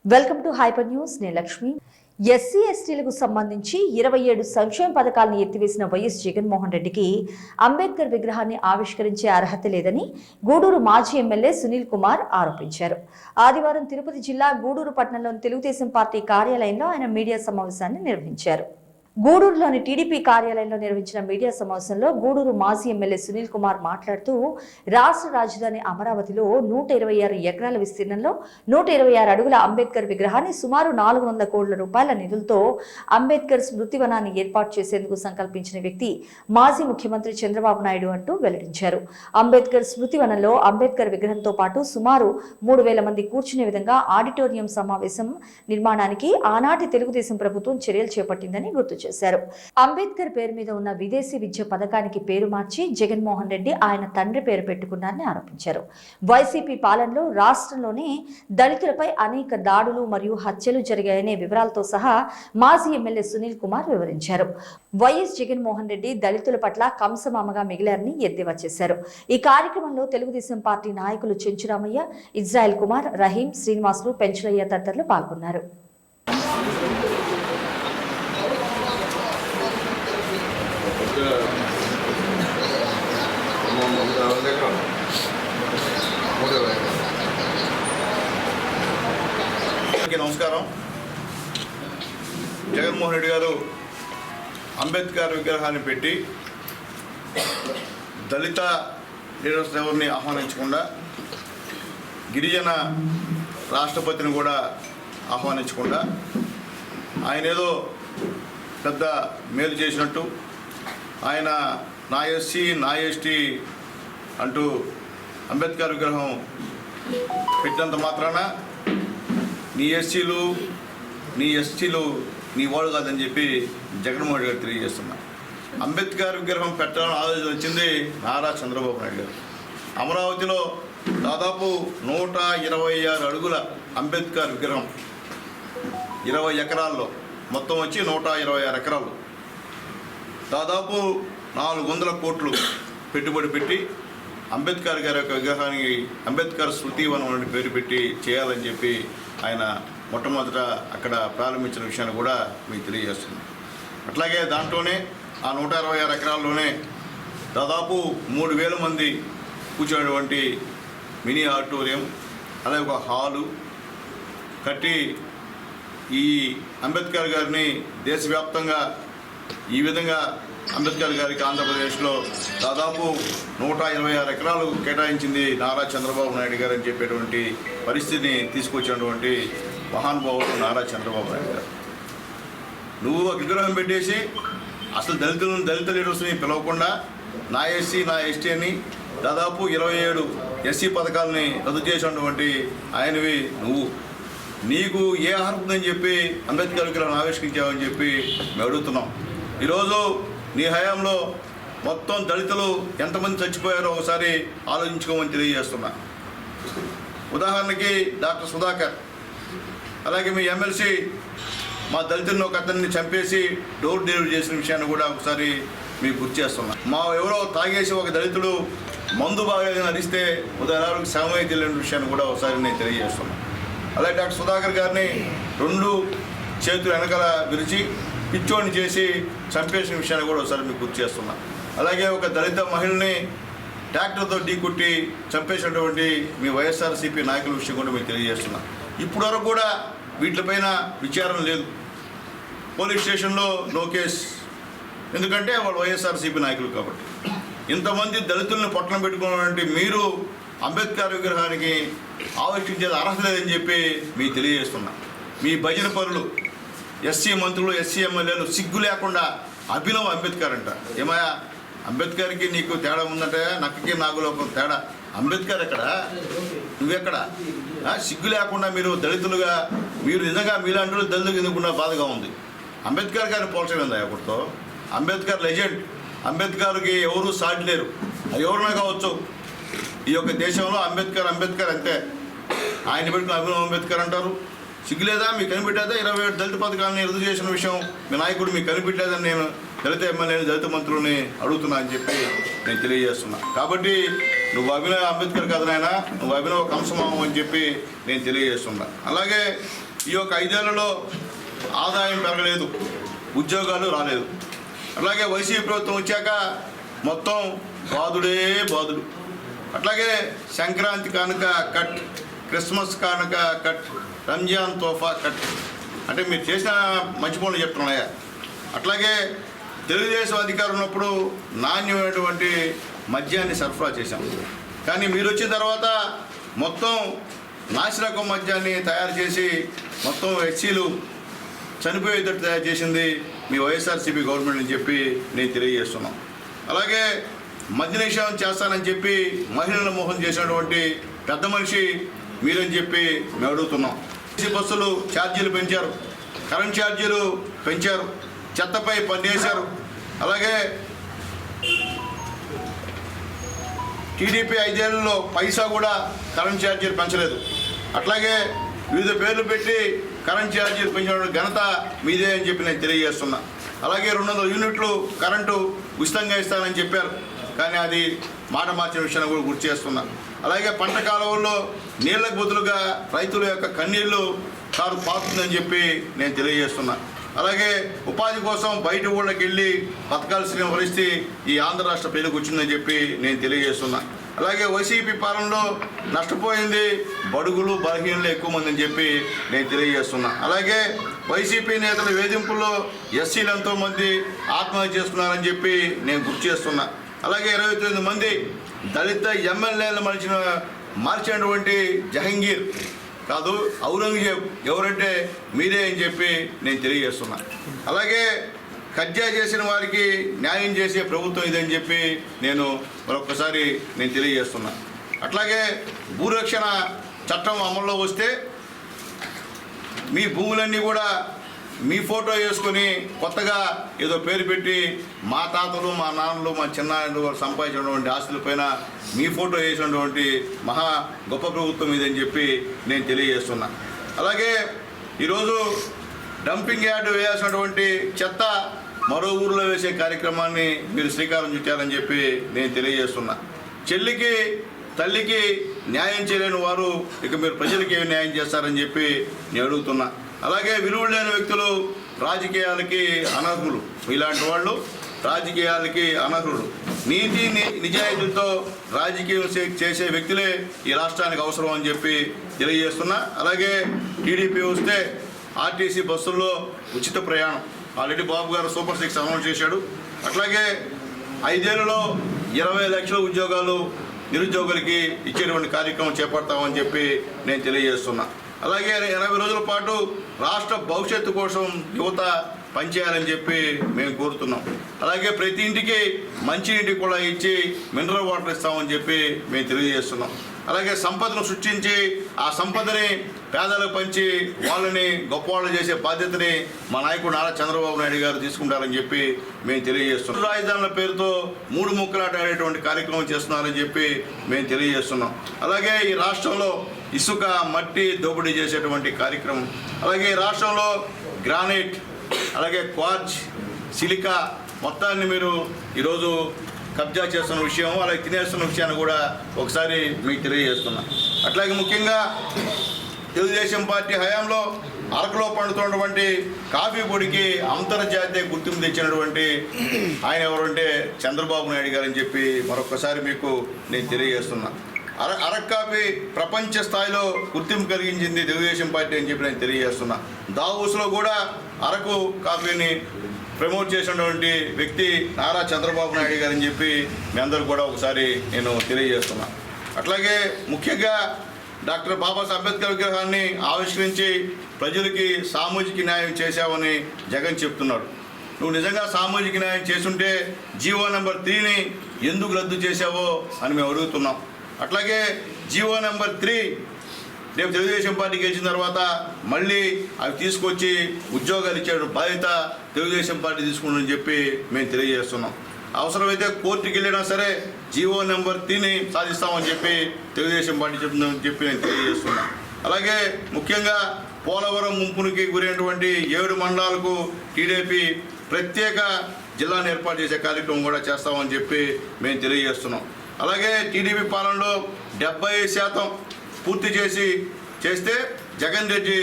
Welcome to hyper news. నేను Lakshmi. SC ఎస్టీలకు సంబంధించి 27 సంక్షేమ పథకాలను ఎత్తివేసిన వైఎస్ జగన్మోహన్ రెడ్డికి అంబేద్కర్ విగ్రహాన్ని ఆవిష్కరించే అర్హత లేదని గూడూరు మాజీ ఎమ్మెల్యే సునీల్ కుమార్ ఆరోపించారు. ఆదివారం తిరుపతి జిల్లా గూడూరు పట్టణంలోని తెలుగుదేశం పార్టీ కార్యాలయంలో ఆయన మీడియా సమావేశాన్ని నిర్వహించారు. గూడూరులోని టీడీపీ కార్యాలయంలో నిర్వహించిన మీడియా సమావేశంలో గూడూరు మాజీ ఎమ్మెల్యే సునీల్ కుమార్ మాట్లాడుతూ రాష్ట్ర రాజధాని అమరావతిలో 126 ఎకరాల విస్తీర్ణంలో 126 అడుగుల అంబేద్కర్ విగ్రహాన్ని సుమారు 400 కోట్ల రూపాయల నిధులతో అంబేద్కర్ స్మృతివనాన్ని ఏర్పాటు చేసేందుకు సంకల్పించిన వ్యక్తి మాజీ ముఖ్యమంత్రి చంద్రబాబు నాయుడు అంటూ వెల్లడించారు. అంబేద్కర్ స్మృతివనంలో అంబేద్కర్ విగ్రహంతో పాటు సుమారు 3000 మంది కూర్చునే విధంగా ఆడిటోరియం సమావేశం నిర్మాణానికి ఆనాటి తెలుగుదేశం ప్రభుత్వం చర్యలు చేపట్టిందని గుర్తు చేశారు. అంబేద్కర్ పేరు మీద ఉన్న విదేశీ విద్య పథకానికి పేరు మార్చి జగన్మోహన్ రెడ్డి ఆయన తండ్రి పేరు పెట్టుకున్నారని ఆరోపించారు. వైసీపీ పాలనలో రాష్ట్రంలోనే దళితులపై అనేక దాడులు మరియు హత్యలు జరిగాయనే వివరాలతో సహా మాజీ ఎమ్మెల్యే సునీల్ కుమార్ వివరించారు. వైఎస్ జగన్మోహన్ రెడ్డి దళితుల పట్ల కంసమామగా మిగిలారని ఎద్దేవా చేశారు. ఈ కార్యక్రమంలో తెలుగుదేశం పార్టీ నాయకులు చెంచురామయ్య, ఇజ్రాయెల్ కుమార్, రహీం, శ్రీనివాసులు, పెంచులయ్య తదితరులు పాల్గొన్నారు. నమస్కారం. జగన్మోహన్ రెడ్డి గారు అంబేద్కర్ విగ్రహాన్ని పెట్టి దళిత లీడర్స్ ఎవరిని ఆహ్వానించకుండా గిరిజన రాష్ట్రపతిని కూడా ఆహ్వానించకుండా ఆయన ఏదో పెద్ద మేలు చేసినట్టు, ఆయన నా ఎస్సీ నా ఎస్టీ అంటూ అంబేద్కర్ విగ్రహం పెట్టినంత మాత్రాన నీ ఎస్టీలు నీ వాడు కాదని చెప్పి జగన్మోహన్ రెడ్డి గారు తెలియజేస్తున్నా. అంబేద్కర్ విగ్రహం పెట్టాలని ఆలోచన వచ్చింది నారా చంద్రబాబు నాయుడు గారు. అమరావతిలో దాదాపు 126 అడుగుల అంబేద్కర్ విగ్రహం 20 ఎకరాల్లో, మొత్తం వచ్చి 126 ఎకరాలు, దాదాపు 400 కోట్లు పెట్టుబడి పెట్టి అంబేద్కర్ గారి యొక్క విగ్రహానికి అంబేద్కర్ స్మృతివనం అనే పేరు పెట్టి చేయాలని చెప్పి ఆయన మొట్టమొదట అక్కడ ప్రారంభించిన విషయాన్ని కూడా మీకు తెలియజేస్తుంది. అట్లాగే దాంట్లోనే ఆ 126 ఎకరాల్లోనే దాదాపు 3000 మంది కూర్చునేటువంటి మినీ ఆడిటోరియం, అలాగే ఒక హాలు కట్టి ఈ అంబేద్కర్ గారిని దేశవ్యాప్తంగా ఈ విధంగా అంబేద్కర్ గారికి ఆంధ్రప్రదేశ్లో దాదాపు 126 ఎకరాలు కేటాయించింది నారా చంద్రబాబు నాయుడు గారు అని చెప్పేటువంటి పరిస్థితిని తీసుకొచ్చినటువంటి మహానుభావుడు నారా చంద్రబాబు నాయుడు గారు. నువ్వు ఒక విగ్రహం పెట్టేసి అసలు దళిత లీడర్స్ని పిలవకుండా నా ఎస్సీ నా ఎస్టీ అని దాదాపు 27 ఎస్సీ పథకాలని రద్దు చేసినటువంటి ఆయనవి నువ్వు. నీకు ఏ అర్హత ఉందని చెప్పి అంబేద్కర్ విగ్రహం ఆవిష్కరించావని చెప్పి మేము అడుగుతున్నాం. ఈరోజు నీ హయాంలో మొత్తం దళితులు ఎంతమంది చచ్చిపోయారో ఒకసారి ఆలోచించుకోమని తెలియజేస్తున్నా. ఉదాహరణకి డాక్టర్ సుధాకర్, అలాగే మీ ఎమ్మెల్సీ మా దళితులను ఒక అతన్ని చంపేసి డోర్ డెలివరీ చేసిన విషయాన్ని కూడా ఒకసారి మీకు గుర్తు చేస్తున్నా. మా ఎవరో తాగేసి ఒక దళితుడు మందు బాగా నడిస్తే ఉదాహరణకు శవమై తెలియని విషయాన్ని కూడా ఒకసారి నేను తెలియజేస్తున్నా. అలాగే డాక్టర్ సుధాకర్ గారిని 2 చేతులు వెనకాల విరిచి పిచ్చోడిని చేసి చంపేసిన విషయాన్ని కూడా ఒకసారి మీకు గుర్తు చేస్తున్నా. అలాగే ఒక దళిత మహిళని ట్రాక్టర్తో ఢీకొట్టి చంపేసినటువంటి మీ వైఎస్ఆర్సీపీ నాయకుల విషయం కూడా మీకు తెలియజేస్తున్నా. ఇప్పటి వరకు కూడా వీటిపైన విచారణ లేదు. పోలీస్ స్టేషన్లో నో కేసు, ఎందుకంటే వాళ్ళు వైఎస్ఆర్సీపీ నాయకులు కాబట్టి. ఇంతమంది దళితులను పొట్టన పెట్టుకున్నటువంటి మీరు అంబేద్కర్ విగ్రహానికి ఆవిష్కరించేది అర్హత లేదని చెప్పి మీకు తెలియజేస్తున్నా. మీ భజన పరులు, ఎస్సీ మంత్రులు, ఎస్సీ ఎమ్మెల్యేలు సిగ్గు లేకుండా అభినవ్ అంబేద్కర్ అంట. ఏమయ్యా, అంబేద్కర్కి నీకు తేడా ఉందంటే నక్కకి నాగులోకి తేడా. అంబేద్కర్ ఎక్కడ, నువ్వెక్కడ? సిగ్గు లేకుండా మీరు దళితులుగా మీరు నిజంగా మీలాంటి దళితులకు ఎందుకున్న బాధగా ఉంది. అంబేద్కర్ గారిని పోల్చలేదా ఎప్పటితో? అంబేద్కర్ లెజెండ్. అంబేద్కర్కి ఎవరు సాటి లేరు. ఎవరైనా కావచ్చు ఈ యొక్క దేశంలో అంబేద్కర్ అంతే. ఆయన పెట్టుకుని అభినవ్ అంబేద్కర్ అంటారు. సిగ్గులేదా? మీకు కనిపెట్టేదా? 27 దళిత పథకాలని రద్దు చేసిన విషయం మీ నాయకుడు మీకు కనిపెట్టలేదని నేను దళిత ఎమ్మెల్యేని దళిత మంత్రులని అడుగుతున్నా అని చెప్పి నేను తెలియజేస్తున్నా. కాబట్టి నువ్వు అభినవ్ అంబేద్కర్ కాదు నాయన, నువ్వు అభినవ్ కంసమావం అని చెప్పి నేను తెలియజేస్తున్నా. అలాగే ఈ యొక్క 5 ఏళ్లలో ఆదాయం పెరగలేదు, ఉద్యోగాలు రాలేదు. అలాగే వైసీపీ ప్రభుత్వం వచ్చాక మొత్తం బాదుడు. అట్లాగే సంక్రాంతి కానుక కట్, క్రిస్మస్ కానుక కట్, రంజాన్ తోఫా కట్. అంటే మీరు చేసిన మంచి పనులు చెప్తున్నాయా? అట్లాగే తెలుగుదేశం అధికారం ఉన్నప్పుడు నాణ్యమైనటువంటి మద్యాన్ని సరఫరా చేశాం. కానీ మీరు వచ్చిన తర్వాత మొత్తం నాసిరకం మద్యాన్ని తయారు చేసి మొత్తం ఎస్సీలు చనిపోయేటట్టు తయారు చేసింది మీ వైఎస్ఆర్సీపీ గవర్నమెంట్ అని చెప్పి నేను తెలియజేస్తున్నాం. అలాగే మద్య నిషేధం చేస్తానని చెప్పి మహిళలను మోసం చేసినటువంటి పెద్ద మనిషి మీరని చెప్పి మేము అడుగుతున్నాం. బస్సులు ఛార్జీలు పెంచారు, కరెంట్ ఛార్జీలు పెంచారు, చెత్తపై పన్నేశారు. అలాగే టీడీపీ 5 ఏళ్లలో పైసా కూడా కరెంట్ ఛార్జీలు పెంచలేదు. అట్లాగే వివిధ పేర్లు పెట్టి కరెంట్ ఛార్జీలు పెంచిన ఘనత మీదే అని చెప్పి నేను తెలియజేస్తున్నా. అలాగే 200 యూనిట్లు కరెంటు ఉచితంగా ఇస్తానని చెప్పారు, కానీ అది మాట మార్చిన విషయాన్ని కూడా గుర్తు చేస్తున్నా. అలాగే పంట కాలువల్లో నీళ్లకు బదులుగా రైతుల యొక్క కన్నీళ్లు కారు పారుతుందని చెప్పి నేను తెలియజేస్తున్నా. అలాగే ఉపాధి కోసం బయట ఊళ్ళకి వెళ్ళి బతకాల్సిన పరిస్థితి ఈ ఆంధ్ర రాష్ట్ర ప్రజలకు వచ్చిందని చెప్పి నేను తెలియజేస్తున్నా. అలాగే వైసీపీ పాలనలో నష్టపోయింది బడుగులు బలహీనలు ఎక్కువ మంది అని చెప్పి నేను తెలియజేస్తున్నా. అలాగే వైసీపీ నేతల వేధింపుల్లో ఎస్సీలు ఎంతోమంది ఆత్మహత్య చేసుకున్నారని చెప్పి నేను గుర్తు చేస్తున్నా. అలాగే 29 మంది దళిత ఎమ్మెల్యేలు మార్చినటువంటి జహంగీర్ కాదు ఔరంగజేబ్ ఎవరంటే మీరే అని చెప్పి నేను తెలియజేస్తున్నా. అలాగే కబ్జా చేసిన వారికి న్యాయం చేసే ప్రభుత్వం ఇదని చెప్పి నేను మరొకసారి నేను తెలియజేస్తున్నా. అట్లాగే భూరక్షణ చట్టం అమల్లో వస్తే మీ భూములన్నీ కూడా మీ ఫోటో వేసుకొని కొత్తగా ఏదో పేరు పెట్టి మా తాతలు మా నాన్నలు మా చిన్నాన్నలు సంపాదించినటువంటి ఆస్తులపైన మీ ఫోటో వేసినటువంటి మహా గొప్ప ప్రభుత్వం ఇదని చెప్పి నేను తెలియజేస్తున్నా. అలాగే ఈరోజు డంపింగ్ యార్డ్ వేయాల్సినటువంటి చెత్త మరో ఊరిలో వేసే కార్యక్రమాన్ని మీరు శ్రీకారం చుట్టారని చెప్పి నేను తెలియజేస్తున్నా. చెల్లికి తల్లికి న్యాయం చేయలేని వారు ఇక మీరు ప్రజలకి ఏమి న్యాయం చేస్తారని చెప్పి నేను అడుగుతున్నా. అలాగే విలువ లేని వ్యక్తులు రాజకీయాలకి అనర్హులు, ఇలాంటి వాళ్ళు రాజకీయాలకి అనర్హులు. నీతి నిజాయితీతో రాజకీయం చేసే వ్యక్తులే ఈ రాష్ట్రానికి అవసరం అని చెప్పి తెలియజేస్తున్నా. అలాగే టీడీపీ వస్తే ఆర్టీసీ బస్సుల్లో ఉచిత ప్రయాణం ఆల్రెడీ బాబు గారు సూపర్ 6 అనౌన్స్ చేశాడు. అట్లాగే 5 ఏళ్లలో 20 లక్షల ఉద్యోగాలు నిరుద్యోగులకి ఇచ్చేటువంటి కార్యక్రమం చేపడతామని చెప్పి నేను తెలియజేస్తున్నా. అలాగే 80 రోజుల పాటు రాష్ట్ర భవిష్యత్తు కోసం యువత పనిచేయాలని చెప్పి మేము కోరుతున్నాం. అలాగే ప్రతి ఇంటికి మంచినీటికి కూడా ఇచ్చి మినరల్ వాటర్ ఇస్తామని చెప్పి మేము తెలియజేస్తున్నాం. అలాగే సంపదను సృష్టించి ఆ సంపదని పేదలకు పంచి వాళ్ళని గొప్పవాళ్ళు చేసే బాధ్యతని మా నాయకుడు నారా చంద్రబాబు నాయుడు గారు తీసుకుంటారని చెప్పి మేము తెలియజేస్తున్నాం. రాజధానుల పేరుతో 3 ముక్కలాట ఆడేటువంటి కార్యక్రమం చేస్తున్నారని చెప్పి మేము తెలియజేస్తున్నాం. అలాగే ఈ రాష్ట్రంలో ఇసుక మట్టి దోపిడీ చేసేటువంటి కార్యక్రమం, అలాగే ఈ రాష్ట్రంలో గ్రానైట్, అలాగే క్వార్జ్, సిలికా మొత్తాన్ని మీరు ఈరోజు కబ్జా చేస్తున్న విషయం, అలాగే తినేస్తున్న విషయాన్ని కూడా ఒకసారి మీకు తెలియజేస్తున్నా. అట్లాగే ముఖ్యంగా తెలుగుదేశం పార్టీ హయాంలో అరకులో పండుతున్నటువంటి కాఫీ పొడికి అంతర్జాతీయ గుర్తింపు తెచ్చినటువంటి ఆయన ఎవరంటే చంద్రబాబు నాయుడు గారు అని చెప్పి మరొకసారి మీకు నేను తెలియజేస్తున్నా. అరకు కాఫీ ప్రపంచ స్థాయిలో గుర్తింపు కలిగించింది తెలుగుదేశం పార్టీ అని చెప్పి నేను తెలియజేస్తున్నా. దావోస్లో కూడా అరకు కాఫీని ప్రమోట్ చేసినటువంటి వ్యక్తి నారా చంద్రబాబు నాయుడు గారు అని చెప్పి మీ అందరూ కూడా ఒకసారి నేను తెలియజేస్తున్నా. అట్లాగే ముఖ్యంగా డాక్టర్ బాబాసాహెబ్ అంబేద్కర్ విగ్రహాన్ని ఆవిష్కరించి ప్రజలకి సామాజిక న్యాయం చేశావని జగన్ చెప్తున్నాడు. నువ్వు నిజంగా సామాజిక న్యాయం చేసుంటే జీవో నెంబర్ 3ని ఎందుకు రద్దు చేశావో అని మేము అడుగుతున్నాం. అట్లాగే జీవో నెంబర్ 3 రేపు తెలుగుదేశం పార్టీ గెలిచిన తర్వాత మళ్ళీ అవి తీసుకొచ్చి ఉద్యోగాలు ఇచ్చే బాధ్యత తెలుగుదేశం పార్టీ తీసుకుంటుందని చెప్పి మేము తెలియజేస్తున్నాం. అవసరమైతే కోర్టుకి వెళ్ళినా సరే జీవో నెంబర్ 3ని సాధిస్తామని చెప్పి తెలుగుదేశం పార్టీ చెప్తుందని చెప్పి నేను తెలియజేస్తున్నాం. అలాగే ముఖ్యంగా పోలవరం ముంపునికి గురైనటువంటి 7 మండలాలకు టీడీపీ ప్రత్యేక జిల్లాను ఏర్పాటు చేసే కార్యక్రమం కూడా చేస్తామని చెప్పి మేము తెలియజేస్తున్నాం. అలాగే టీడీపీ పాలనలో 70% పూర్తి చేస్తే జగన్ రెడ్డి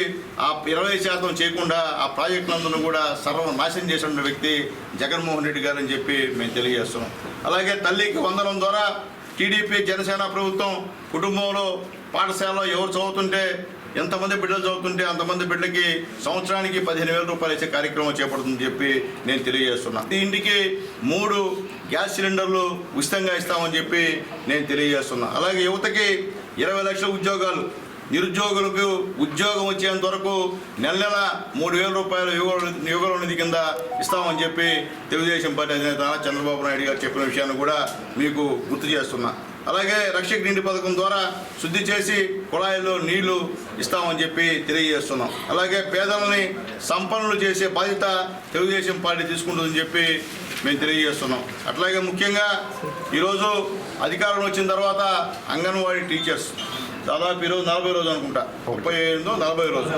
ఆ 20% చేయకుండా ఆ ప్రాజెక్టులందరూ కూడా సర్వనాశనం చేసిన వ్యక్తి జగన్మోహన్ రెడ్డి గారు అని చెప్పి మేము తెలియజేస్తున్నాం. అలాగే తల్లికి వందనం ద్వారా టీడీపీ జనసేన ప్రభుత్వం కుటుంబంలో పాఠశాలలో ఎవరు చదువుతుంటే ఎంతమంది బిడ్డలు చదువుతుంటే అంతమంది బిడ్డలకి సంవత్సరానికి 15,000 రూపాయలు ఇచ్చే కార్యక్రమం చేపడుతుందని చెప్పి నేను తెలియజేస్తున్నా. ఇంటికి 3 గ్యాస్ సిలిండర్లు ఉచితంగా ఇస్తామని చెప్పి నేను తెలియజేస్తున్నా. అలాగే యువతకి 20 లక్షల ఉద్యోగాలు, నిరుద్యోగులకు ఉద్యోగం వచ్చేంత వరకు నెల 3,000 రూపాయలు యువకుల నిధి కింద ఇస్తామని చెప్పి తెలుగుదేశం పార్టీ అధినేత చంద్రబాబు నాయుడు గారు చెప్పిన విషయాన్ని కూడా మీకు గుర్తు చేస్తున్నా. అలాగే రక్షక నీటి పథకం ద్వారా శుద్ధి చేసి కుళాయిల్లో నీళ్లు ఇస్తామని చెప్పి తెలియజేస్తున్నాం. అలాగే పేదలని సంపన్నులు చేసే బాధ్యత తెలుగుదేశం పార్టీ తీసుకుంటుందని చెప్పి మేము తెలియజేస్తున్నాం. అట్లాగే ముఖ్యంగా ఈరోజు అధికారం వచ్చిన తర్వాత అంగన్వాడీ టీచర్స్ దాదాపు ఈరోజు 40 రోజు అనుకుంటా, 38 40 రోజు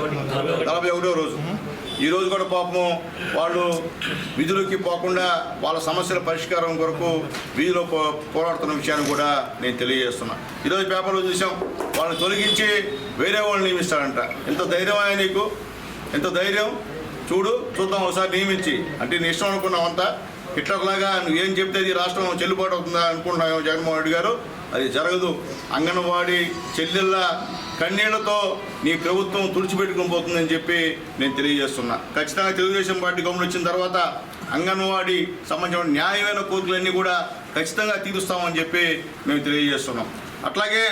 41వ రోజు. ఈరోజు కూడా పాపం వాళ్ళు విధులకి పోకుండా వాళ్ళ సమస్యల పరిష్కారం కొరకు వీధిలో పోరాడుతున్న విషయాన్ని కూడా నేను తెలియజేస్తున్నా. ఈరోజు పేపర్లో చూసాం, వాళ్ళని తొలగించి వేరే వాళ్ళని నియమిస్తాడంట. ఎంత ధైర్యం ఆయన నీకు, ఎంత ధైర్యం చూద్దాం ఒకసారి నియమించి. అంటే నీ ఇష్టం అనుకున్నావంతా హిట్లర్లాగా నువ్వేం చెప్తే ఈ రాష్ట్రం చెల్లుబాటు అవుతుందా అనుకుంటున్నావు జగన్మోహన్ రెడ్డి గారు. అది జరగదు. అంగన్వాడీ చెల్లెళ్ళ కన్నీళ్లతో నీ ప్రభుత్వం తుడిచిపెట్టుకుని పోతుందని చెప్పి నేను తెలియజేస్తున్నా. ఖచ్చితంగా తెలుగుదేశం పార్టీ గవర్నమెంట్ వచ్చిన తర్వాత అంగన్వాడీ సంబంధించిన న్యాయమైన కోరికలన్నీ కూడా ఖచ్చితంగా తీరుస్తామని చెప్పి మేము తెలియజేస్తున్నాం. అట్లాగే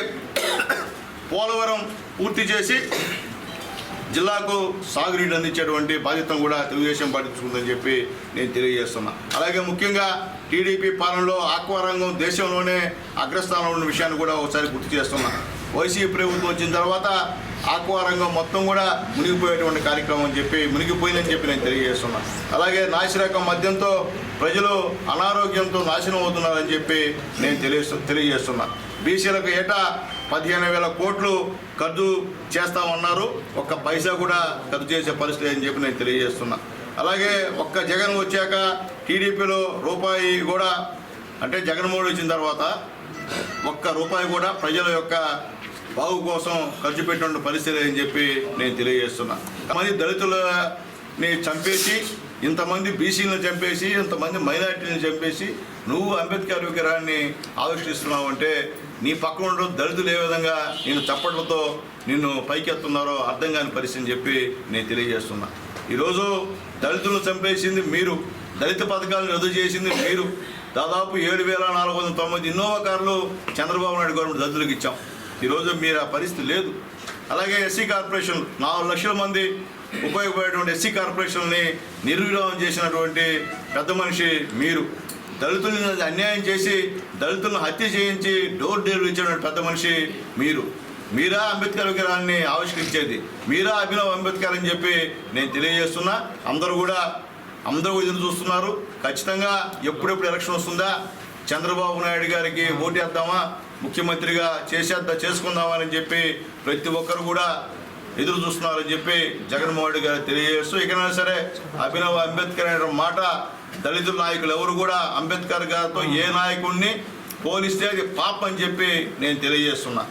పోలవరం పూర్తి చేసి జిల్లాకు సాగునీటి అందించేటువంటి బాధ్యతను కూడా తెలుగుదేశం పార్టీ తీసుకుందని చెప్పి నేను తెలియజేస్తున్నా. అలాగే ముఖ్యంగా టీడీపీ పాలనలో ఆక్వా రంగం దేశంలోనే అగ్రస్థానంలో ఉన్న విషయాన్ని కూడా ఒకసారి గుర్తు చేస్తున్నా. వైసీపీ ప్రభుత్వం వచ్చిన తర్వాత ఆక్వా రంగం మొత్తం కూడా మునిగిపోయేటువంటి కార్యక్రమం అని చెప్పి మునిగిపోయిందని చెప్పి నేను తెలియజేస్తున్నా. అలాగే నాసిరకం మద్యంతో ప్రజలు అనారోగ్యంతో నాశనం అవుతున్నారని చెప్పి నేను తెలియజేస్తున్నా. బీసీలకు ఏటా 15,000 కోట్లు ఖర్చు చేస్తామన్నారు, ఒక్క పైసా కూడా ఖర్చు చేసే పరిస్థితి అని చెప్పి నేను తెలియజేస్తున్నా. అలాగే ఒక్క జగన్ వచ్చాక టీడీపీలో రూపాయి కూడా, అంటే జగన్మోహన్ వచ్చిన తర్వాత ఒక్క రూపాయి కూడా ప్రజల యొక్క బాగు కోసం ఖర్చు పెట్టిన పరిస్థితి అని చెప్పి నేను తెలియజేస్తున్నా. మంది దళితులని చంపేసి, ఇంతమంది బీసీలను చంపేసి, ఇంతమంది మైనారిటీలను చంపేసి నువ్వు అంబేద్కర్ విగ్రహాన్ని ఆవిష్కరిస్తున్నావు అంటే నీ పక్కన ఉన్న దళితులు ఏ విధంగా నేను చప్పట్లతో నిన్ను పైకెత్తున్నారో అర్థం కాని పరిస్థితి అని చెప్పి నేను తెలియజేస్తున్నా. ఈరోజు దళితులను చంపేసింది మీరు, దళిత పథకాలను రద్దు చేసింది మీరు. దాదాపు 7,490 ఇన్నోవా కార్లు చంద్రబాబు నాయుడు గవర్నమెంట్ దళితులకు ఇచ్చాం. ఈరోజు మీరు ఆ పరిస్థితి లేదు. అలాగే ఎస్సీ కార్పొరేషన్ 4 లక్షల మంది ఉపయోగపడేటువంటి ఎస్సీ కార్పొరేషన్ని నిర్వీర్యం చేసినటువంటి పెద్ద మనిషి మీరు. దళితులను అన్యాయం చేసి దళితులను హత్య చేయించి డోర్ డెలివరీ ఇచ్చేటువంటి పెద్ద మనిషి మీరు. మీరా అంబేద్కర్ విగ్రహాన్ని ఆవిష్కరించేది, మీరా అభినవ్ అంబేద్కర్ అని చెప్పి నేను తెలియజేస్తున్నా. అందరూ ఎదురు చూస్తున్నారు. ఖచ్చితంగా ఎప్పుడెప్పుడు ఎలక్షన్ వస్తుందా, చంద్రబాబు నాయుడు గారికి ఓటేద్దామా, ముఖ్యమంత్రిగా చేసుకుందామా అని చెప్పి ప్రతి ఒక్కరు కూడా ఎదురు చూస్తున్నారని చెప్పి జగన్మోహన్ రెడ్డి గారు తెలియజేస్తూ, ఇకైనా సరే అభినవ్ అంబేద్కర్ అనే మాట దళితుల నాయకులు ఎవరు కూడా అంబేద్కర్ గారితో ఏ నాయకుడిని పోలిస్తే అది పాపం అని చెప్పి నేను తెలియజేస్తున్నా.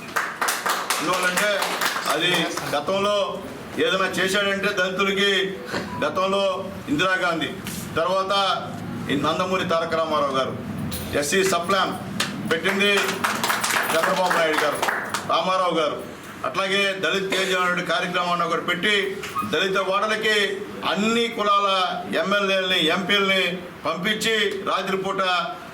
ఎందువల్లంటే అది గతంలో ఏదైనా చేశాడంటే దళితులకి, గతంలో ఇందిరాగాంధీ, తర్వాత నందమూరి తారక రామారావు గారు ఎస్సీ సప్లాన్ పెట్టింది చంద్రబాబు నాయుడు గారు, రామారావు గారు. అట్లాగే దళిత్ తేజ అనే కార్యక్రమాన్ని ఒకటి పెట్టి దళిత వాడలకి అన్ని కులాల ఎమ్మెల్యేలని ఎంపీలని పంపించి రాత్రిపూట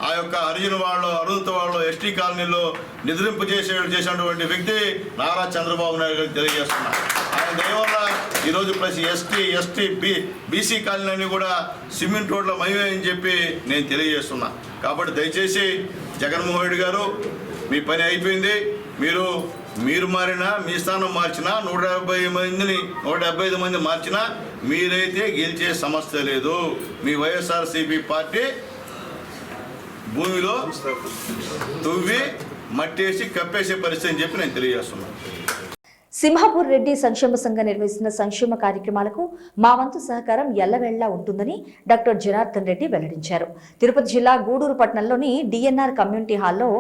ఆ యొక్క హరిజన వాళ్ళు, అరుణత వాళ్ళు, ఎస్టీ కాలనీలో నిద్రింపు చేసినటువంటి వ్యక్తి నారా చంద్రబాబు నాయుడు గారికి తెలియజేస్తున్నారు. ఆయన దయ వల్ల ఈరోజు ప్రతి ఎస్టీ బీసీ కాలనీ కూడా సిమెంట్ రోడ్ల మహిమే అని చెప్పి నేను తెలియజేస్తున్నా. కాబట్టి దయచేసి జగన్మోహన్ రెడ్డి గారు, మీ పని అయిపోయింది. మీరు మారినా, మీ స్థానం మార్చినా, 175 మంది మార్చినా మీరైతే గెలిచే సమస్య లేదు. మీ వైఎస్ఆర్సీపీ పార్టీ భూమిలో తువ్వి మట్టేసి కప్పేసే పరిస్థితి అని చెప్పి నేను తెలియజేస్తున్నాను. సింహాపూర్ రెడ్డి సంక్షేమ సంఘం నిర్వహిస్తున్న సంక్షేమ కార్యక్రమాలకు మా వంతు సహకారం ఎల్లవేళ్లా ఉంటుందని డాక్టర్ జనార్దన్ రెడ్డి వెల్లడించారు. తిరుపతి జిల్లా గూడూరు పట్టణంలోని డిఎన్ఆర్ కమ్యూనిటీ హాల్లో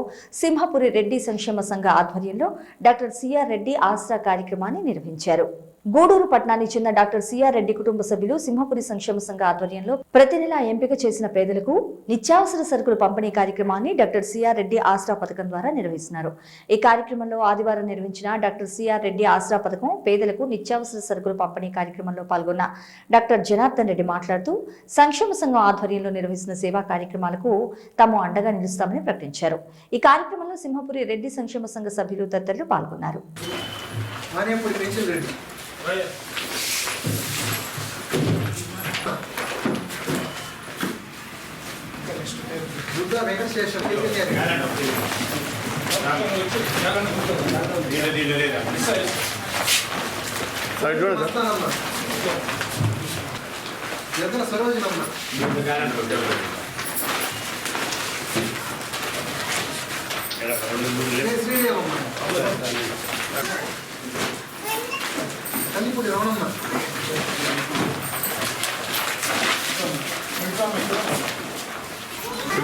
సింహాపూరి రెడ్డి సంక్షేమ సంఘ ఆధ్వర్యంలో డాక్టర్ సిఆర్ రెడ్డి ఆసరా కార్యక్రమాన్ని నిర్వహించారు. గూడూరు పట్టణానికి చెందిన డాక్టర్ సిఆర్ రెడ్డి కుటుంబ సభ్యులు సింహపురి సంక్షేమ సంఘ ఆధ్వర్యంలో ప్రతి నెల ఎంపిక చేసిన పేదలకు నిత్యావసర సరుకుల పంపిణీ కార్యక్రమాన్ని డాక్టర్ సిఆర్ రెడ్డి ఆసరా పథకం ద్వారా నిర్వహిస్తున్నారు. ఈ కార్యక్రమంలో ఆదివారం నిర్వహించిన డాక్టర్ సిఆర్ రెడ్డి ఆసరా పథకం పేదలకు నిత్యావసర సరుకుల పంపిణీ కార్యక్రమంలో పాల్గొన్న డాక్టర్ జనార్దన్ రెడ్డి మాట్లాడుతూ సంక్షేమ సంఘం ఆధ్వర్యంలో నిర్వహిస్తున్న సేవా కార్యక్రమాలకు తాము అండగా నిలుస్తామని ప్రకటించారు. ఈ కార్యక్రమంలో సింహపురి రెడ్డి సంక్షేమ సంఘ సభ్యులు తదితరులు పాల్గొన్నారు. కల్లిపూడి రమణమ్మ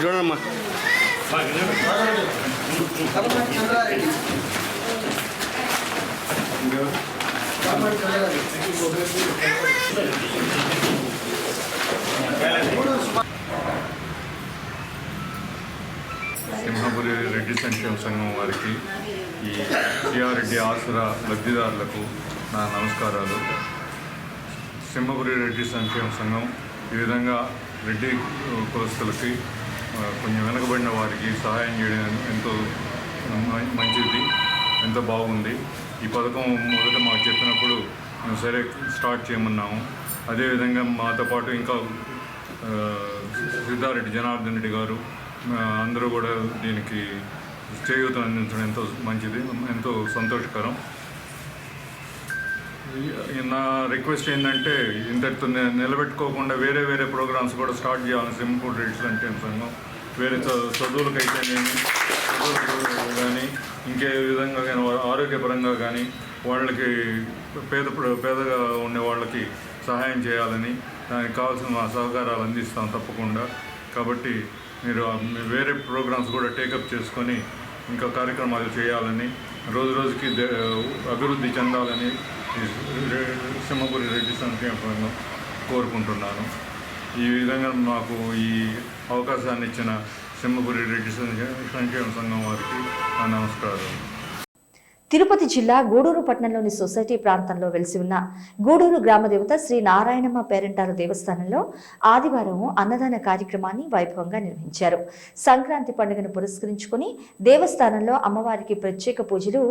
చూడమ్మా చంద్రారెడ్డి సింహాపురి రెడ్డి సంక్షేమ సంఘం వారికి ఈ సిఆర్ రెడ్డి ఆసరా లబ్ధిదారులకు నా నమస్కారాలు. సింహాపురి రెడ్డి సంక్షేమ సంఘం ఈ విధంగా రెడ్డి కులస్తులకి కొంచెం వెనకబడిన వారికి సహాయం చేయడం ఎంతో మంచిది, ఎంతో బాగుంది. ఈ పథకం మొదట మాకు చెప్పినప్పుడు మేము సరే స్టార్ట్ చేయమన్నాము. అదేవిధంగా మాతో పాటు ఇంకా సిద్ధారెడ్డి జనార్దన్ రెడ్డి గారు అందరూ కూడా దీనికి చేయూత అందించడం ఎంతో మంచిది, ఎంతో సంతోషకరం. నా రిక్వెస్ట్ ఏంటంటే ఇంతటితో నిలబెట్టుకోకుండా వేరే వేరే ప్రోగ్రామ్స్ కూడా స్టార్ట్ చేయాలని సింహాపూర్ రెడ్డి సంక్షేమ సంఘం వేరే చదువులకైతేనేమి చదువులకు కానీ ఇంకే విధంగా కానీ ఆరోగ్యపరంగా కానీ వాళ్ళకి పేదగా ఉండే వాళ్ళకి సహాయం చేయాలని దానికి కావాల్సిన మా సహకారాలు అందిస్తాం తప్పకుండా. కాబట్టి మీరు వేరే ప్రోగ్రామ్స్ కూడా టేకప్ చేసుకొని ఇంకా కార్యక్రమాలు చేయాలని, రోజు రోజుకి అభివృద్ధి చెందాలని సింహాపురి రెడ్డి సంక్షేమ సంఘం కోరుకుంటున్నాను. ఈ విధంగా మాకు ఈ అవకాశాన్ని ఇచ్చిన సింహాపురి రెడ్డి సంక్షేమ సంఘం వారికి నా నమస్కారం. తిరుపతి జిల్లా గూడూరు పట్టణంలోని సొసైటీ ప్రాంతంలో వెలిసి ఉన్న గూడూరు గ్రామదేవత శ్రీ నారాయణమ్మ పేరంటారు దేవస్థానంలో ఆదివారం అన్నదాన కార్యక్రమాన్ని వైభవంగా నిర్వహించారు. సంక్రాంతి పండుగను పురస్కరించుకుని దేవస్థానంలో అమ్మవారికి ప్రత్యేక పూజలు,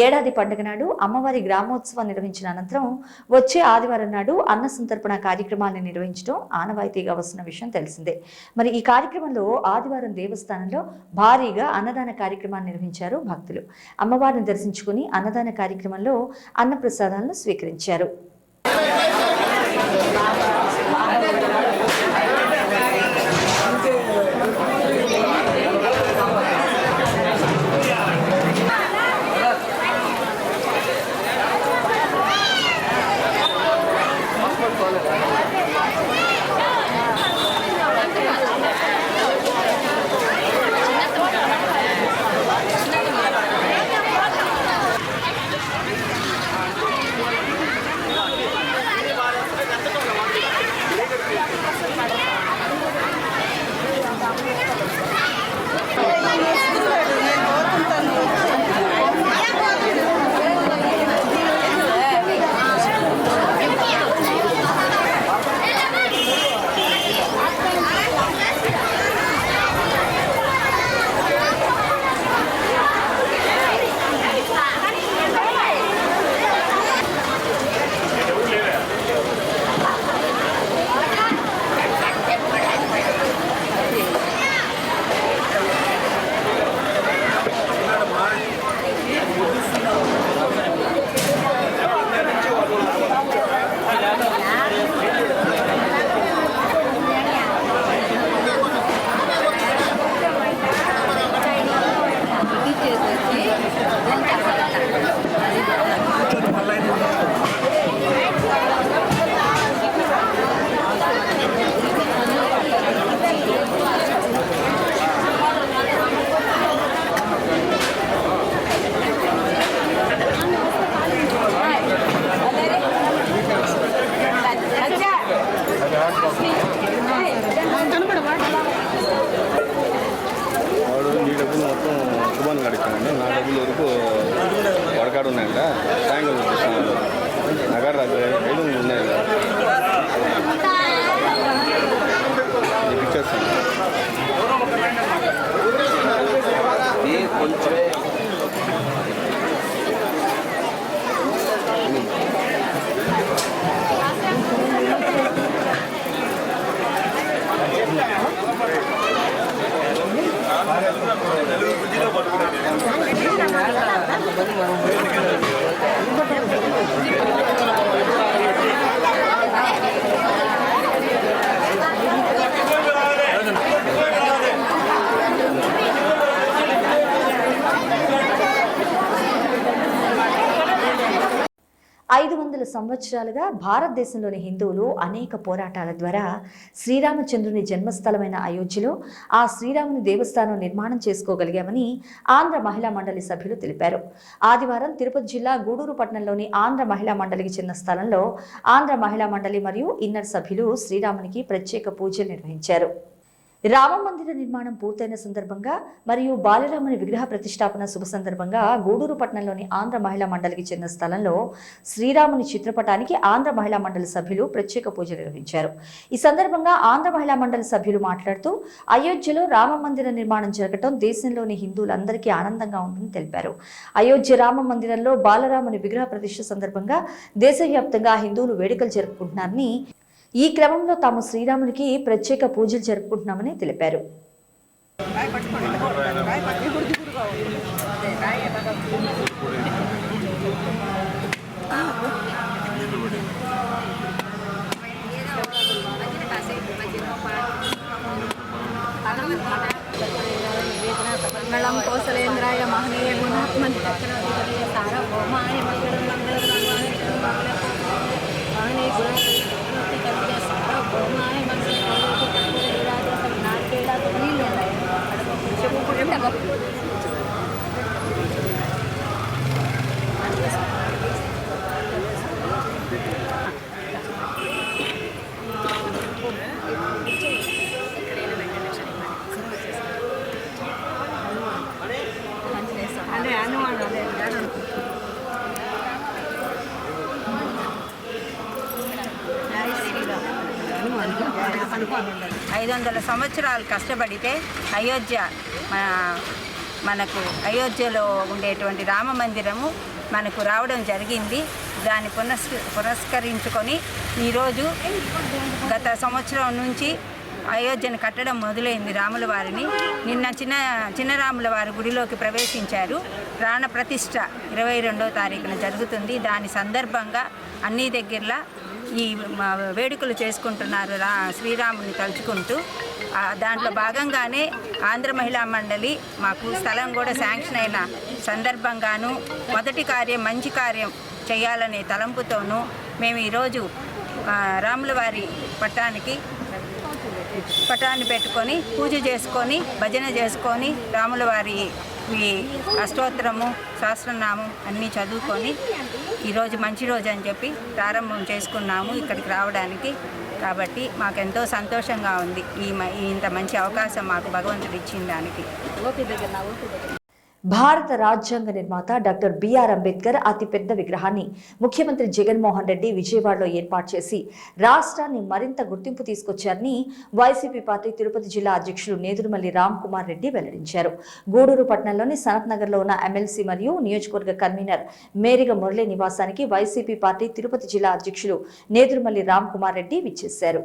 ఏడాది పండుగ నాడు అమ్మవారి గ్రామోత్సవం నిర్వహించిన అనంతరం వచ్చే ఆదివారం నాడు అన్న సంతర్పణ కార్యక్రమాన్ని నిర్వహించడం ఆనవాయితీగా వస్తున్న విషయం తెలిసిందే. మరి ఈ కార్యక్రమంలో ఆదివారం దేవస్థానంలో భారీగా అన్నదాన కార్యక్రమాన్ని నిర్వహించారు భక్తులు. అమ్మవారిని దర్శించుకుని అన్నదాన కార్యక్రమంలో అన్నప్రసాదాలను స్వీకరించారు. డబ్బులు మొత్తం కుబాన్ గడిచానండి. నా డబ్బులు వరకు వడకాడు ఉన్నాయంట. ట్యాంకులు చూపిస్తున్నాను. నగర 5 ఉన్నాయి కదా, ఇచ్చేస్తాను. కొంచెం 500 సంవత్సరాలుగా భారతదేశంలోని హిందువులు అనేక పోరాటాల ద్వారా శ్రీరామచంద్రుని జన్మస్థలమైన అయోధ్యలో ఆ శ్రీరాముని దేవస్థానం నిర్మాణం చేసుకోగలిగామని ఆంధ్ర మహిళా మండలి సభ్యులు తెలిపారు. ఆదివారం తిరుపతి జిల్లా గూడూరు పట్టణంలోని ఆంధ్ర మహిళా మండలికి చెందిన స్థలంలో ఆంధ్ర మహిళా మండలి మరియు ఇన్నర్ సభ్యులు శ్రీరామునికి ప్రత్యేక పూజలు నిర్వహించారు. రామ మందిర నిర్మాణం పూర్తయిన సందర్భంగా మరియు బాలరాముని విగ్రహ ప్రతిష్టాపన శుభ సందర్భంగా గూడూరు పట్టణంలోని ఆంధ్ర మహిళా మండలికి చెందిన స్థలంలో శ్రీరాముని చిత్రపటానికి ఆంధ్ర మహిళా మండలి సభ్యులు ప్రత్యేక పూజలు నిర్వహించారు. ఈ సందర్భంగా ఆంధ్ర మహిళా మండలి సభ్యులు మాట్లాడుతూ అయోధ్యలో రామ మందిర నిర్మాణం జరగటం దేశంలోని హిందువులందరికీ ఆనందంగా ఉంటుందని తెలిపారు. అయోధ్య రామ మందిరంలో బాలరాముని విగ్రహ ప్రతిష్ఠ సందర్భంగా దేశవ్యాప్తంగా హిందువులు వేడుకలు జరుపుకుంటున్నారని, ఈ క్రమంలో తాము శ్రీరామునికి ప్రత్యేక పూజలు జరుపుకుంటున్నామని తెలిపారు. మంగళం కౌసలేంద్రాయ మహనీయ గుణాత్మని చక్రవర్తి సార్వభౌమాయ మంగళం మంగళం మహనీయ గుణాత్మని సార్వభౌమాయ అదే అనుమానం అదే 500 సంవత్సరాలు కష్టపడితే మనకు అయోధ్యలో ఉండేటువంటి రామ మందిరము మనకు రావడం జరిగింది. దాన్ని పురస్కరించుకొని ఈరోజు గత సంవత్సరం నుంచి అయోధ్యను కట్టడం మొదలైంది. రాముల వారిని నిన్న చిన్న రాముల వారి గుడిలోకి ప్రవేశించారు. ప్రాణ ప్రతిష్ఠ 22వ తారీఖున జరుగుతుంది. దాని సందర్భంగా అన్ని దగ్గరలా ఈ వేడుకలు చేసుకుంటున్నారు శ్రీరాముని తలుచుకుంటూ. దాంట్లో భాగంగానే ఆంధ్ర మహిళా మండలి మాకు స్థలం కూడా శాంక్షన్ అయిన సందర్భంగాను మొదటి కార్యం మంచి కార్యం చేయాలనే తలంపుతోనూ మేము ఈరోజు రాముల వారి పటాన్ని పెట్టుకొని పూజ చేసుకొని భజన చేసుకొని రాముల వారి అష్టోత్తరము సహస్రనామం అన్నీ చదువుకొని ఈరోజు మంచి రోజు అని చెప్పి ప్రారంభం చేసుకున్నాము ఇక్కడికి రావడానికి. కాబట్టి మాకెంతో సంతోషంగా ఉంది ఇంత మంచి అవకాశం మాకు భగవంతుడు ఇచ్చిన దానికి. భారత రాజ్యాంగ నిర్మాత డాక్టర్ బిఆర్ అంబేద్కర్ అతిపెద్ద విగ్రహాన్ని ముఖ్యమంత్రి జగన్మోహన్ రెడ్డి విజయవాడలో ఏర్పాటు చేసి రాష్ట్రాన్ని మరింత గుర్తింపు తీసుకొచ్చారని వైసీపీ పార్టీ తిరుపతి జిల్లా అధ్యక్షులు నేదురుమల్లి రామ్ కుమార్ రెడ్డి వెల్లడించారు. గూడూరు పట్టణంలోని సనత్ నగర్లో ఉన్న ఎమ్మెల్సీ మరియు నియోజకవర్గ కన్వీనర్ మేరిగ మురళి నివాసానికి వైసీపీ పార్టీ తిరుపతి జిల్లా అధ్యక్షులు నేదురుమల్లి రామ్ కుమార్ రెడ్డి విచ్చేశారు.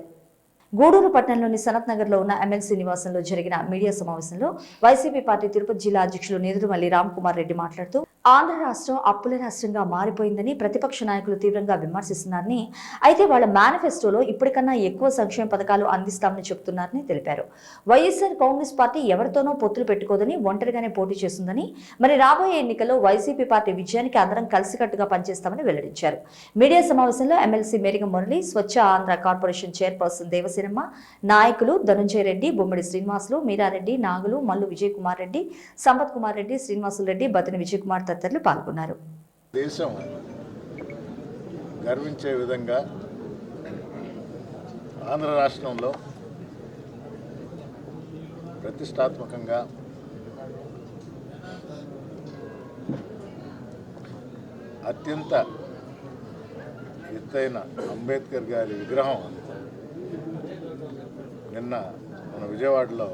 గూడూరు పట్టణంలోని సనత్ నగర్లో ఉన్న ఎమ్మెల్సీ నివాసంలో జరిగిన మీడియా సమావేశంలో వైసీపీ పార్టీ తిరుపతి జిల్లా అధ్యక్షులు నేదురుమల్లి రామ్ కుమార్ రెడ్డి మాట్లాడుతూ ఆంధ్ర రాష్ట్రం అప్పుల రాష్ట్రంగా మారిపోయిందని ప్రతిపక్ష నాయకులు తీవ్రంగా విమర్శిస్తున్నారని, అయితే వాళ్ళ మేనిఫెస్టోలో ఇప్పటికన్నా ఎక్కువ సంక్షేమ పథకాలు అందిస్తామని చెబుతున్నారని తెలిపారు. వైఎస్ఆర్ కాంగ్రెస్ పార్టీ ఎవరితోనో పొత్తులు పెట్టుకోదని ఒంటరిగానే పోటీ చేస్తుందని, మరి రాబోయే ఎన్నికల్లో వైసీపీ పార్టీ విజయానికి అందరం కలిసికట్టుగా పనిచేస్తామని వెల్లడించారు. మీడియా సమావేశంలో ఎమ్మెల్సీ మేరిగ మురళి, స్వచ్ఛ ఆంధ్ర కార్పొరేషన్ చైర్పర్సన్ దేవసేనమ్మ, నాయకులు ధనుంజయ రెడ్డి, బొమ్మిడి శ్రీనివాసులు, మీరారెడ్డి, నాగులు, మల్లు విజయ్ కుమార్ రెడ్డి, సంపత్ కుమార్ రెడ్డి, శ్రీనివాసులు రెడ్డి, బతిని విజయ్ కుమార్ తదితరులు పాల్గొన్నారు. దేశం గర్వించే విధంగా ఆంధ్ర రాష్ట్రంలో ప్రతిష్టాత్మకంగా అత్యంత ఎత్తైన అంబేద్కర్ గారి విగ్రహం నిన్న మన విజయవాడలో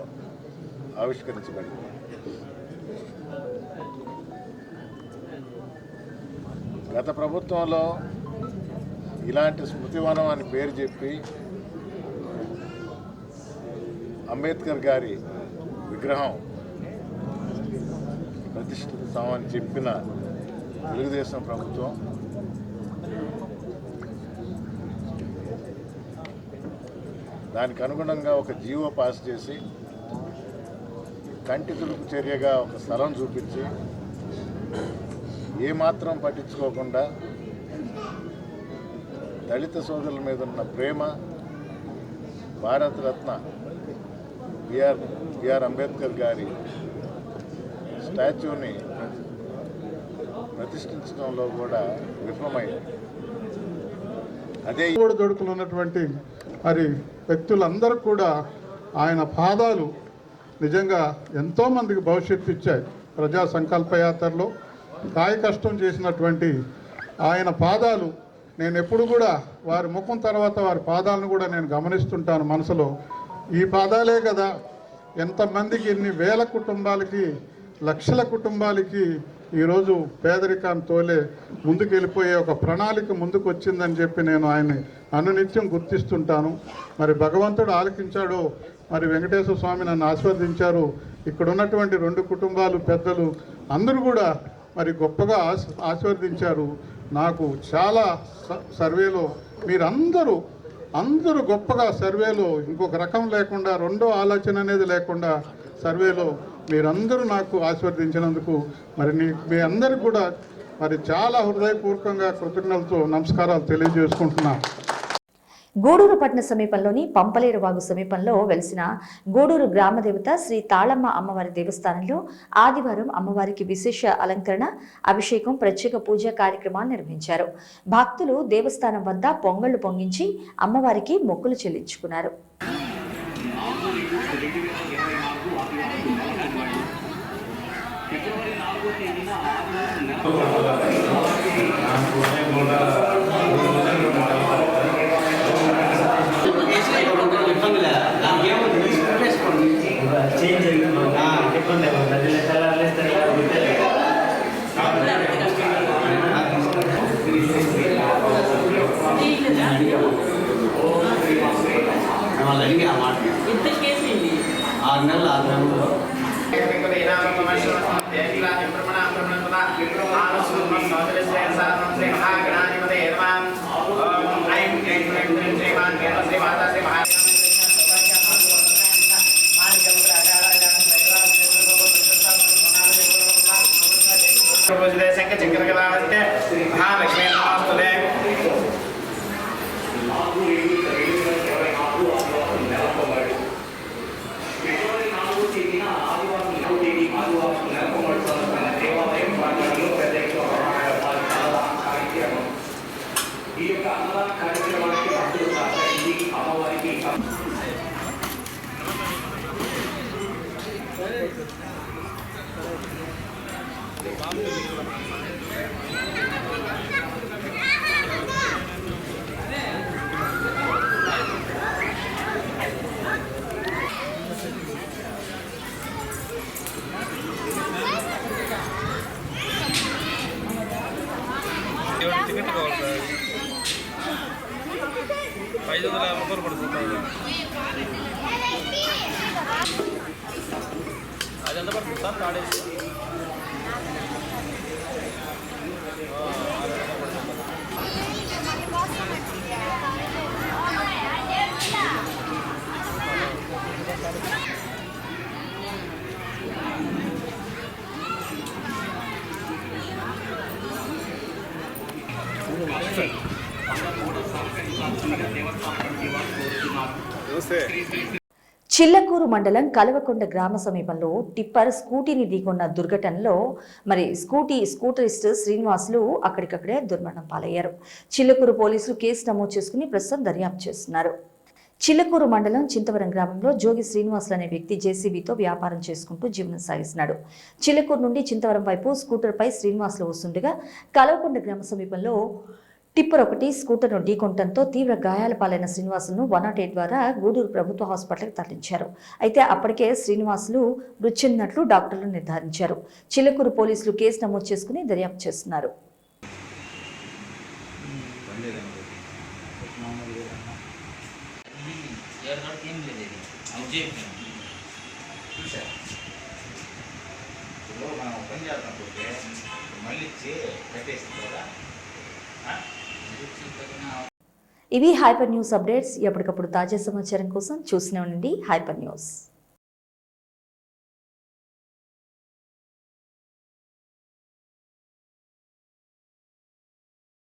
ఆవిష్కరించబడింది. గత ప్రభుత్వంలో ఇలాంటి స్మృతివనం అని పేరు చెప్పి అంబేద్కర్ గారి విగ్రహం ప్రతిష్ఠిస్తామని చెప్పిన తెలుగుదేశం ప్రభుత్వం దానికి అనుగుణంగా ఒక జీవో పాస్ చేసి కంటి తులుపు చర్యగా ఒక స్థలం చూపించి ఏమాత్రం పట్టించుకోకుండా దళిత సోదరుల మీద ఉన్న ప్రేమ, భారతరత్న బిఆర్ అంబేద్కర్ గారి స్టాచ్యూని ప్రతిష్ఠించడంలో కూడా విఫలమైంది. అదే దొడుకులు ఉన్నటువంటి మరి వ్యక్తులందరూ కూడా ఆయన పాదాలు నిజంగా ఎంతోమందికి భవిష్యత్తు ఇచ్చాయి. ప్రజా సంకల్ప యాత్రలో కాయ కష్టం చేసినటువంటి ఆయన పాదాలు నేను ఎప్పుడు కూడా వారి ముఖం తర్వాత వారి పాదాలను కూడా నేను గమనిస్తుంటాను మనసులో. ఈ పాదాలే కదా ఎంతమందికి, ఎన్ని వేల కుటుంబాలకి, లక్షల కుటుంబాలకి ఈరోజు పేదరికాన్ని తోలే ముందుకు వెళ్ళిపోయే ఒక ప్రణాళిక ముందుకు వచ్చిందని చెప్పి నేను ఆయన్ని అనునిత్యం గుర్తిస్తుంటాను. మరి భగవంతుడు ఆలకించాడు. మరి వెంకటేశ్వర స్వామి నన్ను ఆశీర్వదించారు. ఇక్కడ ఉన్నటువంటి 2 కుటుంబాలు పెద్దలు అందరూ కూడా మరి గొప్పగా ఆశీర్వదించారు. నాకు చాలా సర్వేలో మీరందరూ గొప్పగా సర్వేలో ఇంకొక రకం లేకుండా, రెండో ఆలోచన అనేది లేకుండా సర్వేలో మీరందరూ నాకు ఆశీర్వదించినందుకు మరి మీ అందరికీ కూడా మరి చాలా హృదయపూర్వకంగా కృతజ్ఞతలతో నమస్కారాలు తెలియజేసుకుంటున్నాను. గూడూరు పట్టణ సమీపంలోని పంపలేరు వాగు సమీపంలో వెలిసిన గూడూరు గ్రామదేవత శ్రీ తాళమ్మ అమ్మవారి దేవస్థానంలో ఆదివారం అమ్మవారికి విశేష అలంకరణ, అభిషేకం, ప్రత్యేక పూజా కార్యక్రమాలు నిర్వహించారు. భక్తులు దేవస్థానం వద్ద పొంగళ్లు పొంగించి అమ్మవారికి మొక్కులు చెల్లించుకున్నారు. చిల్లకూరు మండలం కలవకొండ గ్రామ సమీపంలో టిప్పర్ స్కూటీని ఢీకొన్న దుర్ఘటనలో స్కూటరిస్ట్ శ్రీనివాసులు అక్కడికక్కడే దుర్మరణం పాలయ్యారు. చిల్లకూరు పోలీసులు కేసు నమోదు చేసుకుని ప్రస్తుతం దర్యాప్తు చేస్తున్నారు. చిల్లకూరు మండలం చింతవరం గ్రామంలో జోగి శ్రీనివాసులు అనే వ్యక్తి జేసీబీతో వ్యాపారం చేసుకుంటూ జీవనం సాగిస్తున్నాడు. చిల్లకూరు నుండి చింతవరం వైపు స్కూటర్పై శ్రీనివాసులు వస్తుండగా కలవకొండ గ్రామ సమీపంలో టిప్పర్ ఒకటి స్కూటర్ను ఢీకొనడంతో తీవ్ర గాయాల పాలైన శ్రీనివాసులను 108 ద్వారా గూడూరు ప్రభుత్వ హాస్పిటల్కి తరలించారు. అయితే అప్పటికే శ్రీనివాసులు మృతి చెందినట్లు డాక్టర్లు నిర్ధారించారు. చిల్లకూరు పోలీసులు కేసు నమోదు చేసుకుని దర్యాప్తు చేస్తున్నారు. ఇవి హైపర్ న్యూస్ అప్డేట్స్. ఎప్పటికప్పుడు తాజా సమాచారం కోసం చూస్తూనే ఉండండి హైపర్ న్యూస్.